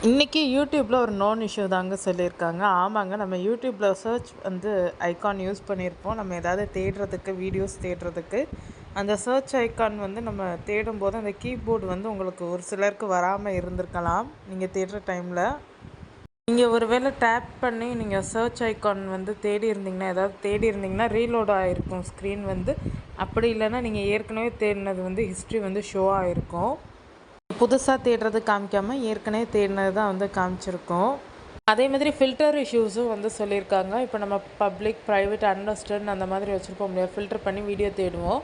இன்றைக்கி யூடியூப்பில் ஒரு நோன் இஷ்யூ தாங்க சொல்லியிருக்காங்க. ஆமாங்க, நம்ம யூடியூப்பில் சர்ச் ஐகான் யூஸ் பண்ணியிருப்போம். நம்ம ஏதாவது தேடுறதுக்கு, வீடியோஸ் தேடுறதுக்கு அந்த சர்ச் ஐகான் நம்ம தேடும்போது அந்த கீபோர்டு உங்களுக்கு ஒரு சிலருக்கு வராமல் இருந்திருக்கலாம். நீங்கள் தேடுற டைமில் நீங்கள் ஒரு வேளை டேப் பண்ணி நீங்கள் சர்ச் ஐகான் தேடி இருந்தீங்கன்னா, ஏதாவது தேடி இருந்தீங்கன்னா ரீலோட் ஆகிருக்கும் ஸ்க்ரீன். அப்படி இல்லைன்னா நீங்கள் ஏற்கனவே தேடினது ஹிஸ்ட்ரி ஷோ ஆகிருக்கும். புதுசாக தேடுறது காமிக்காமல் ஏற்கனவே தேடினது தான் காமிச்சிருக்கோம். அதே மாதிரி ஃபில்டர் இஷ்யூஸும் சொல்லியிருக்காங்க. இப்போ நம்ம பப்ளிக், ப்ரைவேட், அன்லிஸ்டட் அந்த மாதிரி வச்சுருப்போம் இல்லையா, ஃபில்டர் பண்ணி வீடியோ தேடுவோம்.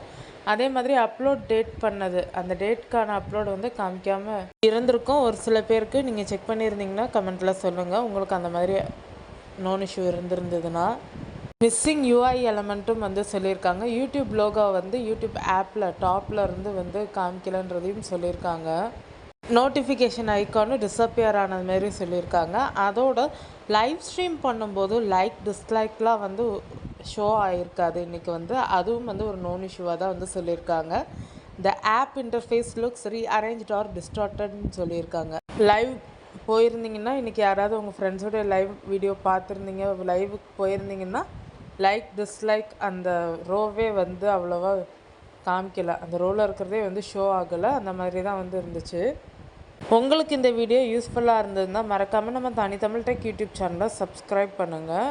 அதே மாதிரி அப்லோட் டேட் பண்ணது, அந்த டேட்க்கான அப்லோடு காமிக்காமல் இருந்திருக்கும். ஒரு சில பேருக்கு நீங்கள் செக் பண்ணியிருந்தீங்கன்னா கமெண்ட்டில் சொல்லுங்கள், உங்களுக்கு அந்த மாதிரி நோன் இஷ்யூ இருந்திருந்ததுன்னா. மிஸ்ஸிங் யூஐ எலமெண்ட்டும் சொல்லியிருக்காங்க. யூடியூப் லோகோ யூடியூப் ஆப்பில் டாப்பில் இருந்து காமிக்கலன்றதையும் சொல்லியிருக்காங்க. நோட்டிஃபிகேஷன் ஐக்கானும் டிஸப்பியர் ஆனது மாரி சொல்லியிருக்காங்க. அதோட லைவ் ஸ்ட்ரீம் பண்ணும்போது லைக் டிஸ்லைக்லாம் ஷோ ஆகிருக்காது இன்றைக்கி. அதுவும் ஒரு நோன் இஷ்யூவாக தான் சொல்லியிருக்காங்க. The app interface looks rearranged or டிஸ்டார்டட்னு சொல்லியிருக்காங்க. லைவ் போயிருந்தீங்கன்னா, இன்றைக்கி யாராவது உங்கள் ஃப்ரெண்ட்ஸோட லைவ் வீடியோ பார்த்துருந்தீங்க, லைவுக்கு போயிருந்தீங்கன்னா லைக் டிஸ்லைக் அந்த ரோவே அவ்வளோவா காமிக்கலை. அந்த ரோவில் இருக்கிறதே ஷோ ஆகலை. அந்த மாதிரி தான் இருந்துச்சு. உங்களுக்கு இந்த வீடியோ யூஸ்ஃபுல்லாக இருந்ததுன்னா மறக்காமல் நம்ம தனி தமிழ் டெக் யூடியூப் சேனலை சப்ஸ்கிரைப் பண்ணுங்கள்.